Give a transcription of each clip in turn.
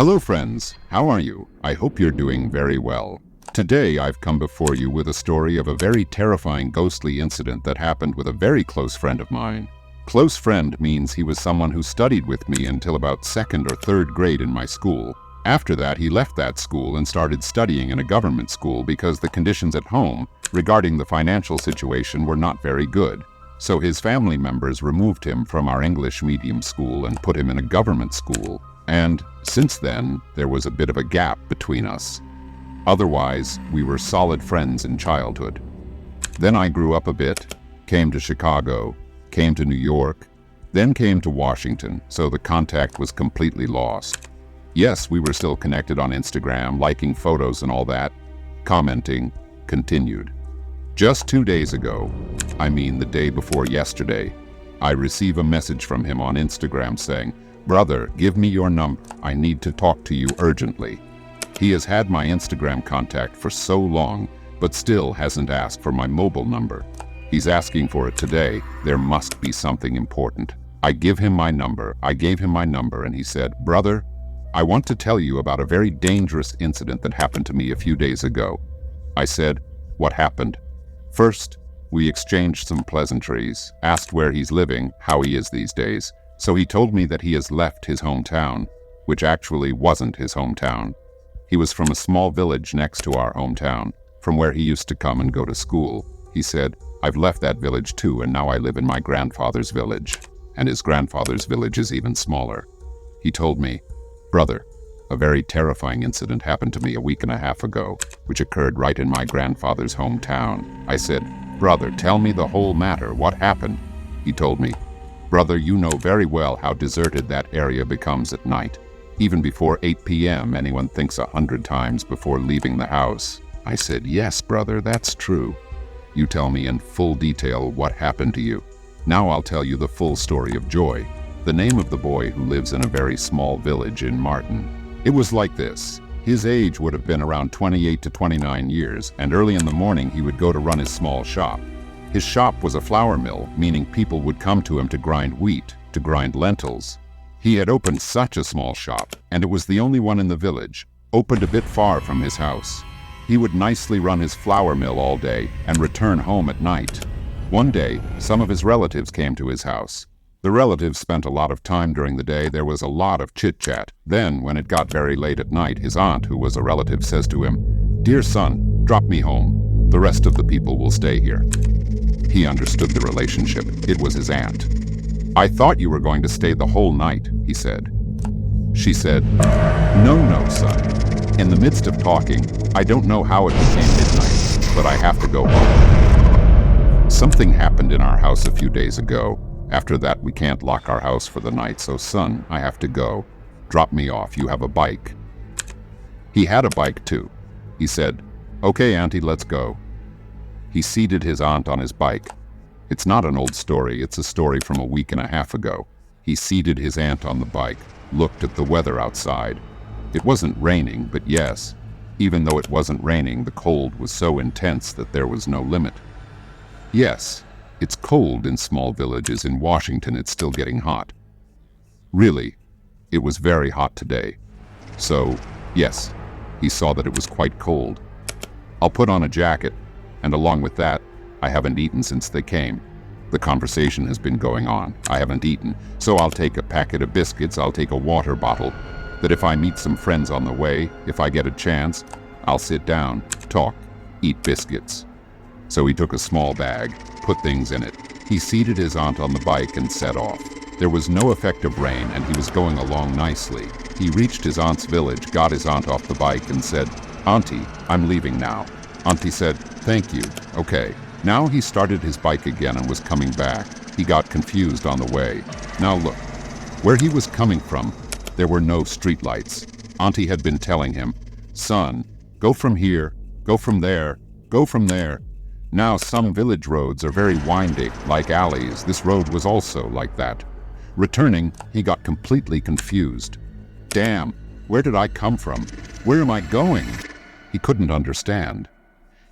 Hello friends, how are you? I hope you're doing very well. Today I've come before you with a story of a very terrifying ghostly incident that happened with a very close friend of mine. Close friend means he was someone who studied with me until about 2nd or 3rd grade in my school. After that, he left that school and started studying in a government school because the conditions at home regarding the financial situation were not very good. So his family members removed him from our English medium school and put him in a government school. And since then, there was a bit of a gap between us. Otherwise, we were solid friends in childhood. Then I grew up a bit, came to Chicago, came to New York, then came to Washington, so the contact was completely lost. Yes, we were still connected on Instagram, liking photos and all that, commenting, continued. Just 2 days ago, I mean the day before yesterday, I receive a message from him on Instagram saying, "Brother, give me your number. I need to talk to you urgently." He has had my Instagram contact for so long, but still hasn't asked for my mobile number. He's asking for it today. There must be something important. I gave him my number, and he said, "Brother, I want to tell you about a very dangerous incident that happened to me a few days ago." I said, "What happened?" First, we exchanged some pleasantries, asked where he's living, how he is these days. So he told me that he has left his hometown, which actually wasn't his hometown. He was from a small village next to our hometown, from where he used to come and go to school. He said, "I've left that village too, and now I live in my grandfather's village." And his grandfather's village is even smaller. He told me, "Brother, a very terrifying incident happened to me a week and a half ago, which occurred right in my grandfather's hometown." I said, "Brother, tell me the whole matter. What happened?" He told me, "Brother, you know very well how deserted that area becomes at night. Even before 8 p.m., anyone thinks 100 times before leaving the house." I said, "Yes, brother, that's true. You tell me in full detail what happened to you. Now I'll tell you the full story of Joy, the name of the boy who lives in a very small village in Martin. It was like this. His age would have been around 28 to 29 years, and early in the morning he would go to run his small shop. His shop was a flour mill, meaning people would come to him to grind wheat, to grind lentils. He had opened such a small shop, and it was the only one in the village, opened a bit far from his house. He would nicely run his flour mill all day and return home at night. One day, some of his relatives came to his house. The relatives spent a lot of time during the day. There was a lot of chit-chat. Then, when it got very late at night, his aunt, who was a relative, says to him, "Dear son, drop me home. The rest of the people will stay here." He understood the relationship. It was his aunt. "I thought you were going to stay the whole night," he said. She said, No, son. In the midst of talking, I don't know how it became midnight, but I have to go home. Something happened in our house a few days ago. After that, we can't lock our house for the night, so son, I have to go. Drop me off. You have a bike." He had a bike too. He said, "Okay, auntie, let's go." He seated his aunt on his bike. It's not an old story, it's a story from a week and a half ago. He seated his aunt on the bike, looked at the weather outside. It wasn't raining, but yes, even though it wasn't raining, the cold was so intense that there was no limit. Yes, it's cold in small villages. In Washington, it's still getting hot. Really, it was very hot today. So, yes, he saw that it was quite cold. "I'll put on a jacket. And along with that, I haven't eaten since they came. The conversation has been going on. I haven't eaten, so I'll take a packet of biscuits, I'll take a water bottle, that if I meet some friends on the way, if I get a chance, I'll sit down, talk, eat biscuits." So he took a small bag, put things in it. He seated his aunt on the bike and set off. There was no effect of rain, and he was going along nicely. He reached his aunt's village, got his aunt off the bike, and said, "Auntie, I'm leaving now." Auntie said, "Thank you. Okay." Now he started his bike again and was coming back. He got confused on the way. Now look, where he was coming from, there were no streetlights. Auntie had been telling him, "Son, go from here, go from there, go from there." Now some village roads are very winding, like alleys. This road was also like that. Returning, he got completely confused. Damn, where did I come from? Where am I going? He couldn't understand.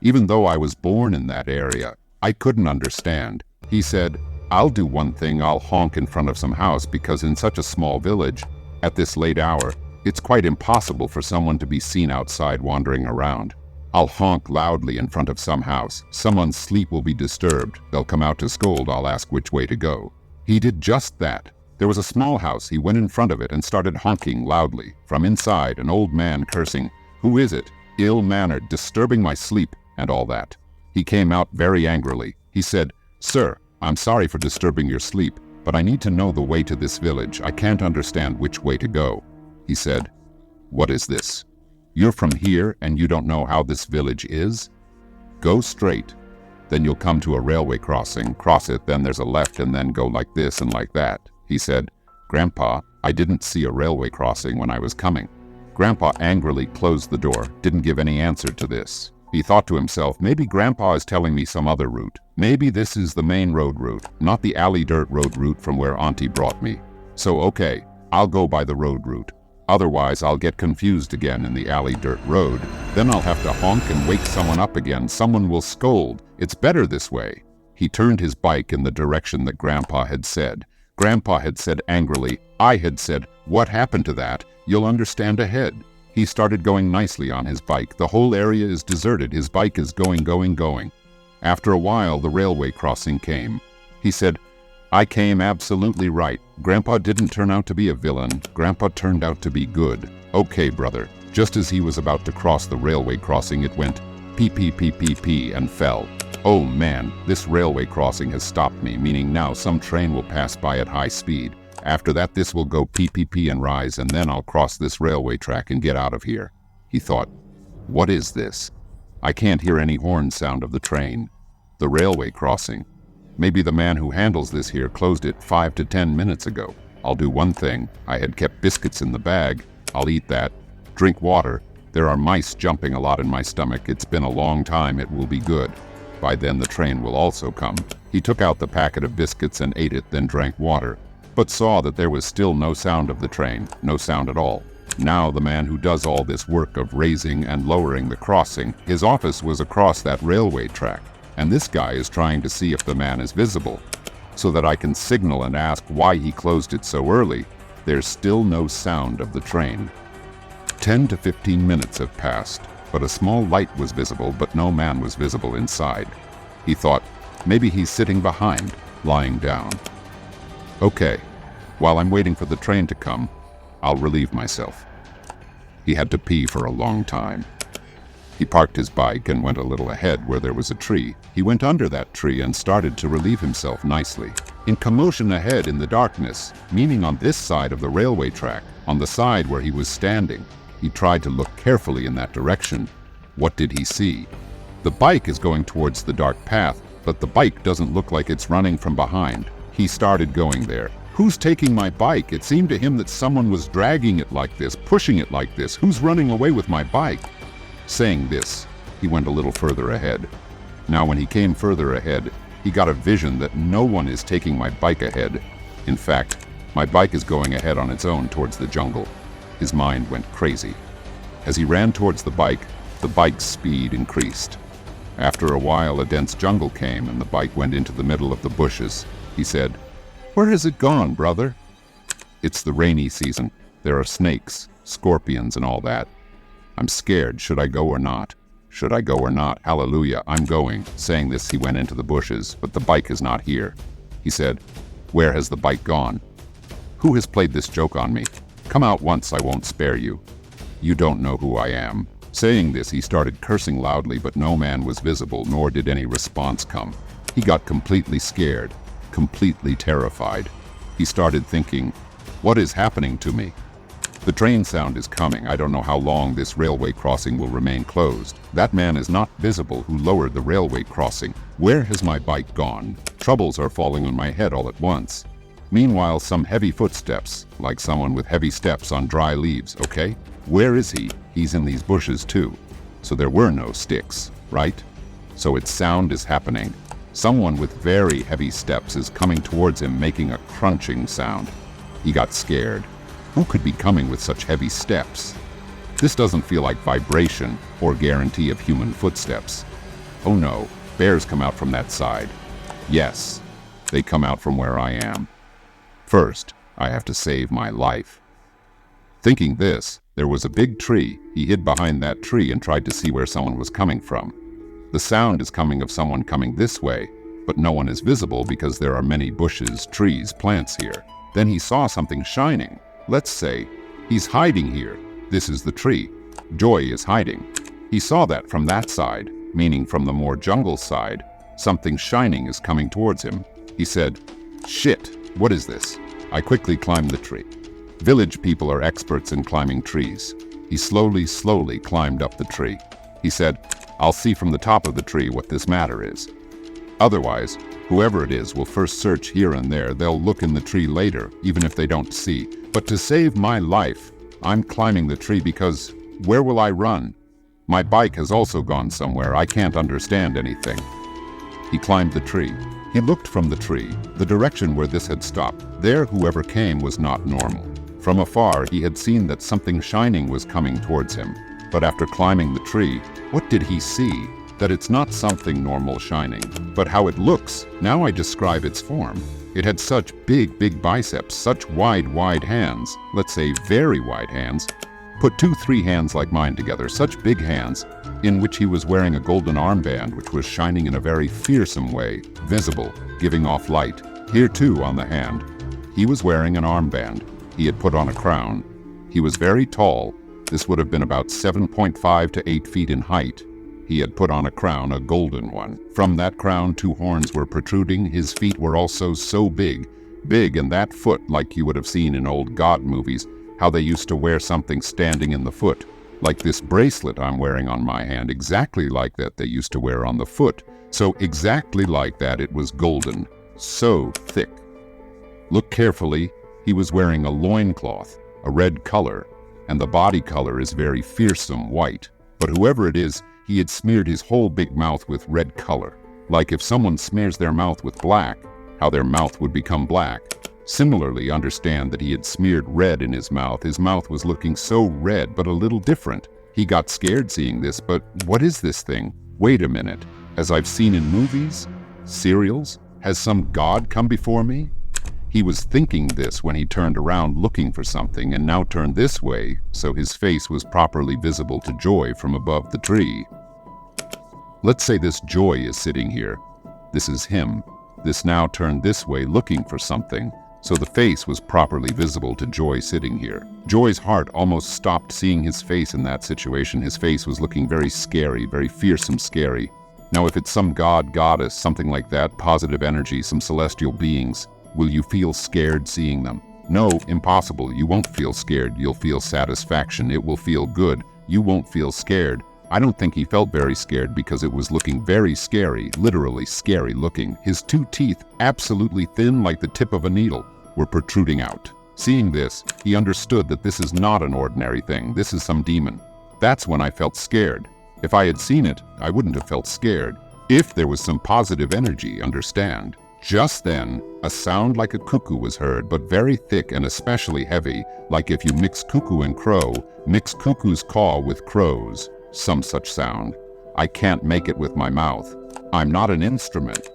Even though I was born in that area, I couldn't understand. He said, "I'll do one thing, I'll honk in front of some house because in such a small village, at this late hour, It's quite impossible for someone to be seen outside wandering around. I'll honk loudly in front of some house. Someone's sleep will be disturbed. They'll come out to scold. I'll ask which way to go. He did just that. There was a small house. He went in front of it and started honking loudly. From inside, an old man cursing, "Who is it? Ill-mannered, disturbing my sleep," and all that. He came out very angrily. He said, "Sir, I'm sorry for disturbing your sleep, but I need to know the way to this village. I can't understand which way to go." He said, "What is this? You're from here and you don't know how this village is? Go straight. Then you'll come to a railway crossing. Cross it, then there's a left, and then go like this and like that." He said, "Grandpa, I didn't see a railway crossing when I was coming." Grandpa angrily closed the door, didn't give any answer to this. He thought to himself, maybe Grandpa is telling me some other route. Maybe this is the main road route, not the alley dirt road route from where Auntie brought me. So okay, I'll go by the road route. Otherwise, I'll get confused again in the alley dirt road. Then I'll have to honk and wake someone up again. Someone will scold. It's better this way. He turned his bike in the direction that Grandpa had said. Grandpa had said angrily. I had said, "What happened to that? You'll understand ahead." He started going nicely on his bike. The whole area is deserted. His bike is going. After a while, the railway crossing came. He said, "I came absolutely right. Grandpa didn't turn out to be a villain. Grandpa turned out to be good. Okay, brother." Just as he was about to cross the railway crossing, it went pee pee pee pee pee and fell. Oh man, this railway crossing has stopped me, meaning now some train will pass by at high speed. After that, this will go pee pee pee and rise, and then I'll cross this railway track and get out of here. He thought, what is this? I can't hear any horn sound of the train. The railway crossing. Maybe the man who handles this here closed it 5 to 10 minutes ago. I'll do one thing. I had kept biscuits in the bag. I'll eat that. Drink water. There are mice jumping a lot in my stomach. It's been a long time. It will be good. By then the train will also come. He took out the packet of biscuits and ate it, then drank water, but saw that there was still no sound of the train, no sound at all. Now the man who does all this work of raising and lowering the crossing, his office was across that railway track, and this guy is trying to see if the man is visible, so that I can signal and ask why he closed it so early. There's still no sound of the train. 10 to 15 minutes have passed, but a small light was visible, but no man was visible inside. He thought, maybe he's sitting behind, lying down. Okay, while I'm waiting for the train to come, I'll relieve myself. He had to pee for a long time. He parked his bike and went a little ahead where there was a tree. He went under that tree and started to relieve himself nicely. In commotion ahead in the darkness, meaning on this side of the railway track, on the side where he was standing, he tried to look carefully in that direction. What did he see? The bike is going towards the dark path, but the bike doesn't look like it's running from behind. He started going there. Who's taking my bike? It seemed to him that someone was dragging it like this, pushing it like this. Who's running away with my bike? Saying this, he went a little further ahead. Now when he came further ahead, he got a vision that no one is taking my bike ahead. In fact, my bike is going ahead on its own towards the jungle. His mind went crazy. As he ran towards the bike's speed increased. After a while, a dense jungle came and the bike went into the middle of the bushes. He said, "Where has it gone, brother?" "It's the rainy season. There are snakes, scorpions, and all that. I'm scared. Should I go or not? Should I go or not? Hallelujah, I'm going." Saying this, he went into the bushes, but the bike is not here. He said, "Where has the bike gone? Who has played this joke on me? Come out once, I won't spare you. You don't know who I am." Saying this, he started cursing loudly, but no man was visible, nor did any response come. He got completely scared, completely terrified. He started thinking, what is happening to me? The train sound is coming. I don't know how long this railway crossing will remain closed. That man is not visible who lowered the railway crossing. Where has my bike gone? Troubles are falling on my head all at once. Meanwhile, some heavy footsteps, like someone with heavy steps on dry leaves, okay? Where is he? He's in these bushes too. So there were no sticks, right? So its sound is happening. Someone with very heavy steps is coming towards him, making a crunching sound. He got scared. Who could be coming with such heavy steps? This doesn't feel like vibration or guarantee of human footsteps. Oh no, bears come out from that side. Yes, they come out from where I am. First, I have to save my life. Thinking this, there was a big tree. He hid behind that tree and tried to see where someone was coming from. The sound is coming of someone coming this way, but no one is visible because there are many bushes, trees, plants here. Then he saw something shining. Let's say he's hiding here. This is the tree. Joy is hiding. He saw that from that side, meaning from the more jungle side. Something shining is coming towards him. He said, "Shit, what is this?" I quickly climbed the tree. Village people are experts in climbing trees. He slowly climbed up the tree. He said, "I'll see from the top of the tree what this matter is. Otherwise, whoever it is will first search here and there. They'll look in the tree later, even if they don't see. But to save my life, I'm climbing the tree because where will I run? My bike has also gone somewhere. I can't understand anything." He climbed the tree. He looked from the tree, the direction where this had stopped. There, whoever came was not normal. From afar, he had seen that something shining was coming towards him. But after climbing the tree, what did he see? That it's not something normal shining, but how it looks. Now I describe its form. It had such big biceps, such wide hands, let's say very wide hands. Put 2-3 hands like mine together, such big hands, in which he was wearing a golden armband which was shining in a very fearsome way, visible, giving off light. Here too on the hand, he was wearing an armband. He had put on a crown. He was very tall. This would have been about 7.5 to 8 feet in height. He had put on a crown, a golden one. From that crown, 2 horns were protruding. His feet were also so big, and that foot, like you would have seen in old God movies, how they used to wear something standing in the foot. Like this bracelet I'm wearing on my hand, exactly like that they used to wear on the foot. So exactly like that, it was golden, so thick. Look carefully, he was wearing a loincloth, a red color, and the body color is very fearsome white. But whoever it is, he had smeared his whole big mouth with red color. Like if someone smears their mouth with black, how their mouth would become black. Similarly, understand that he had smeared red in his mouth. His mouth was looking so red, but a little different. He got scared seeing this, but what is this thing? Wait a minute. As I've seen in movies, serials, has some god come before me? He was thinking this when he turned around looking for something and now turned this way, so his face was properly visible to Joy from above the tree. Let's say this Joy is sitting here. This is him. This now turned this way looking for something, so the face was properly visible to Joy sitting here. Joy's heart almost stopped seeing his face in that situation. His face was looking very scary, very fearsome scary. Now if it's some god, goddess, something like that, positive energy, some celestial beings, will you feel scared seeing them? No, impossible. You won't feel scared. You'll feel satisfaction. It will feel good. You won't feel scared. I don't think he felt very scared because it was looking very scary, literally scary looking. His 2 teeth, absolutely thin like the tip of a needle, were protruding out. Seeing this, he understood that this is not an ordinary thing. This is some demon. That's when I felt scared. If I had seen it, I wouldn't have felt scared. If there was some positive energy, understand. Just then, a sound like a cuckoo was heard, but very thick and especially heavy, like if you mix cuckoo and crow, mix cuckoo's caw with crow's, some such sound. I can't make it with my mouth. I'm not an instrument.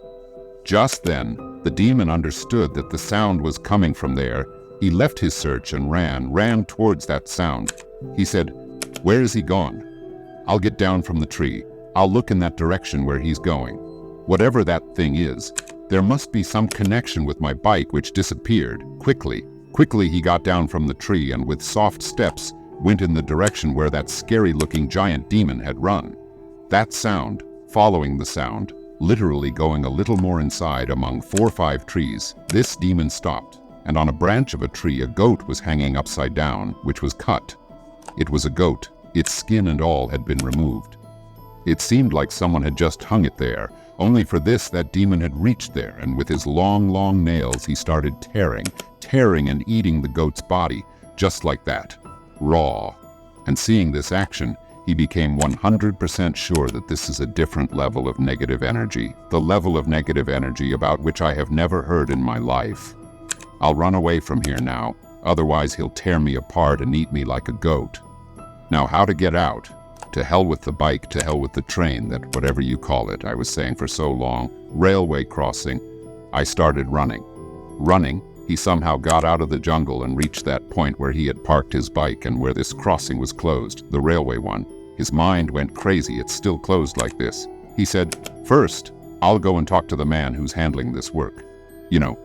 Just then, the demon understood that the sound was coming from there. He left his search and ran towards that sound. He said, "Where is he gone? I'll get down from the tree. I'll look in that direction where he's going. Whatever that thing is, there must be some connection with my bike which disappeared." Quickly he got down from the tree and with soft steps went in the direction where that scary-looking giant demon had run. That sound, following the sound, literally going a little more inside among 4 or 5 trees, this demon stopped, and on a branch of a tree a goat was hanging upside down, which was cut. It was a goat. Its skin and all had been removed. It seemed like someone had just hung it there. Only for this, that demon had reached there, and with his long nails he started tearing and eating the goat's body, just like that, raw. And seeing this action, he became 100% sure that this is a different level of negative energy, the level of negative energy about which I have never heard in my life. I'll run away from here now, otherwise he'll tear me apart and eat me like a goat. Now how to get out? To hell with the bike, to hell with the train, that whatever you call it, I was saying for so long, railway crossing. I started running. He somehow got out of the jungle and reached that point where he had parked his bike and where this crossing was closed, the railway one. His mind went crazy. It's still closed like this. He said, "First, I'll go and talk to the man who's handling this work. You know,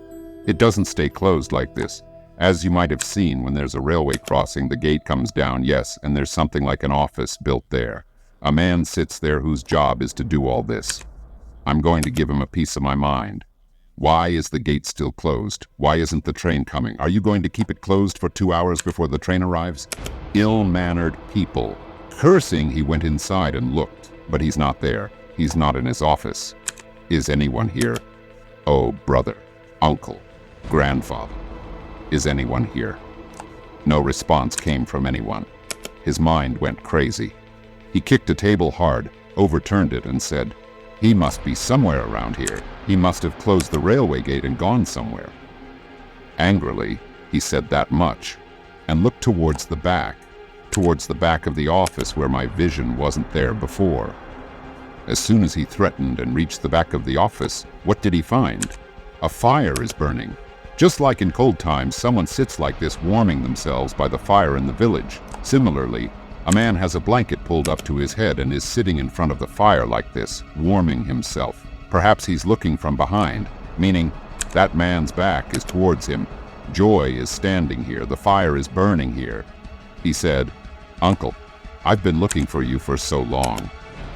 it doesn't stay closed like this. As you might have seen, when there's a railway crossing, the gate comes down, yes, and there's something like an office built there. A man sits there whose job is to do all this. I'm going to give him a piece of my mind. Why is the gate still closed? Why isn't the train coming? Are you going to keep it closed for 2 hours before the train arrives?" Ill-mannered people. Cursing, he went inside and looked, but he's not there. He's not in his office. Is anyone here? Oh, brother, uncle, grandfather. Is anyone here? No response came from anyone. His mind went crazy. He kicked a table hard, overturned it, and said, "He must be somewhere around here. He must have closed the railway gate and gone somewhere." Angrily, he said that much, and looked towards the back of the office where my vision wasn't there before. As soon as he threatened and reached the back of the office, what did he find? A fire is burning. Just like in cold times, someone sits like this warming themselves by the fire in the village. Similarly, a man has a blanket pulled up to his head and is sitting in front of the fire like this, warming himself. Perhaps he's looking from behind, meaning that man's back is towards him. Joy is standing here. The fire is burning here. He said, "Uncle, I've been looking for you for so long.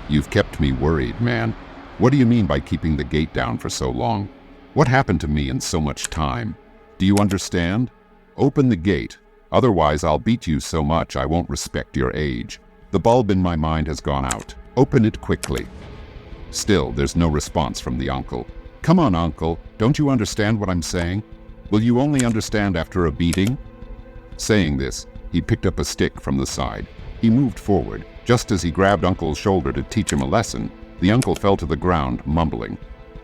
You've kept me worried, man. What do you mean by keeping the gate down for so long? What happened to me in so much time? Do you understand? Open the gate. Otherwise, I'll beat you so much I won't respect your age. The bulb in my mind has gone out. Open it quickly." Still, there's no response from the uncle. "Come on, uncle. Don't you understand what I'm saying? Will you only understand after a beating?" Saying this, he picked up a stick from the side. He moved forward. Just as he grabbed Uncle's shoulder to teach him a lesson, the uncle fell to the ground, mumbling.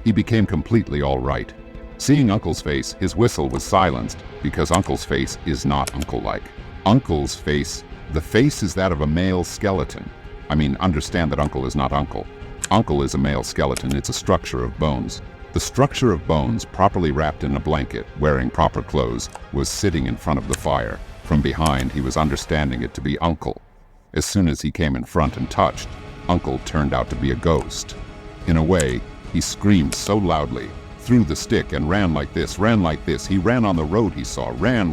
He became completely all right. Seeing Uncle's face, his whistle was silenced because Uncle's face is not uncle-like. Uncle's face, the face is that of a male skeleton. I mean, understand that Uncle is not uncle. Uncle is a male skeleton. It's a structure of bones. The structure of bones, properly wrapped in a blanket, wearing proper clothes, was sitting in front of the fire. From behind, he was understanding it to be Uncle. As soon as he came in front and touched, Uncle turned out to be a ghost. In a way, he screamed so loudly, threw the stick, and ran like this. He ran on the road he saw, ran.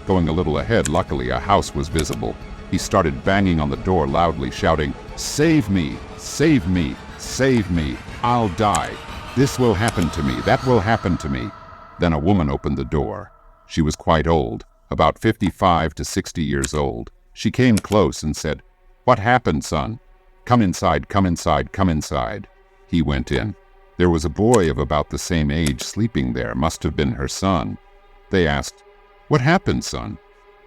Going a little ahead, luckily, a house was visible. He started banging on the door loudly, shouting, "Save me! Save me! Save me! I'll die! This will happen to me! That will happen to me!" Then a woman opened the door. She was quite old, about 55 to 60 years old. She came close and said, "What happened, son? Come inside, come inside, come inside." He went in. There was a boy of about the same age sleeping there, must have been her son. They asked, "What happened, son?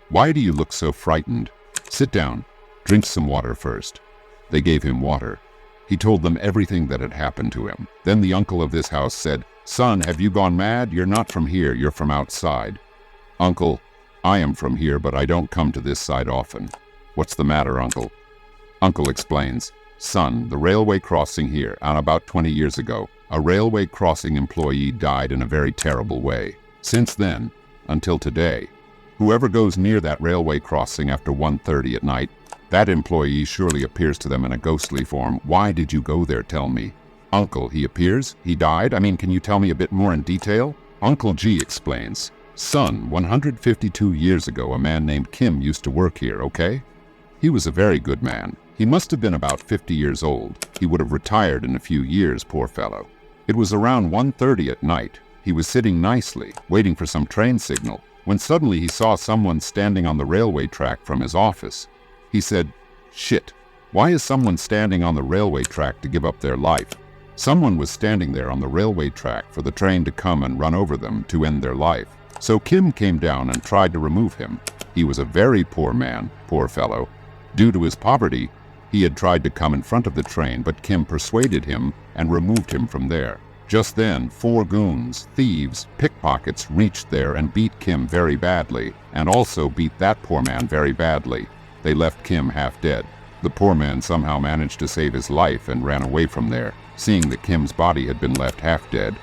Why do you look so frightened? Sit down, drink some water first." They gave him water. He told them everything that had happened to him. Then the uncle of this house said, "Son, have you gone mad? You're not from here, you're from outside." "Uncle, I am from here, but I don't come to this side often." "What's the matter, uncle?" Uncle explains, "Son, the railway crossing here, and about 20 years ago, a railway crossing employee died in a very terrible way. Since then, until today, whoever goes near that railway crossing after 1:30 at night, that employee surely appears to them in a ghostly form. Why did you go there, tell me?" "Uncle, he appears? He died? I mean, can you tell me a bit more in detail?" Uncle G explains, "Son, 152 years ago, a man named Kim used to work here, okay? He was a very good man. He must have been about 50 years old. He would have retired in a few years, poor fellow. It was around 1:30 at night. He was sitting nicely, waiting for some train signal, when suddenly he saw someone standing on the railway track from his office. He said, 'Shit, why is someone standing on the railway track to give up their life?' Someone was standing there on the railway track for the train to come and run over them to end their life. So Kim came down and tried to remove him. He was a very poor man, poor fellow. Due to his poverty, he had tried to come in front of the train, but Kim persuaded him and removed him from there. Just then, 4 goons, thieves, pickpockets reached there and beat Kim very badly, and also beat that poor man very badly. They left Kim half dead. The poor man somehow managed to save his life and ran away from there, seeing that Kim's body had been left half dead.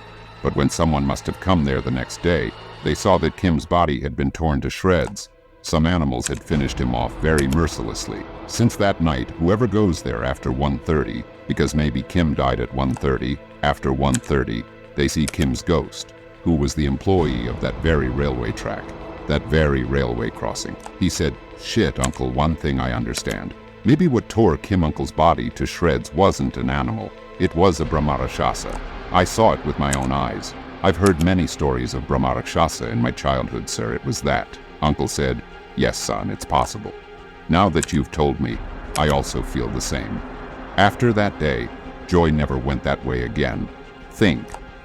But when someone must have come there the next day, They saw that Kim's body had been torn to shreds. Some animals had finished him off very mercilessly. Since that night, whoever goes there after 1:30, because maybe Kim died at 1:30, after 1:30, they see Kim's ghost, who was the employee of that very railway track, that very railway crossing. He said, "Shit, Uncle, one thing I understand. Maybe what tore Kim Uncle's body to shreds wasn't an animal. It was a Brahmarakshasa. I saw it with my own eyes. I've heard many stories of Brahmarakshasa in my childhood, sir. It was that." Uncle said, "Yes, son, it's possible. Now that you've told me, I also feel the same." After that day, Joy never went that way again. Think,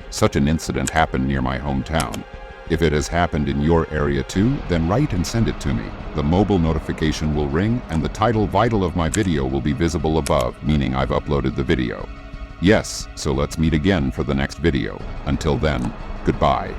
such an incident happened near my hometown. If it has happened in your area too, then write and send it to me. The mobile notification will ring and the title vital of my video will be visible above, meaning I've uploaded the video. Yes, so let's meet again for the next video. Until then, goodbye.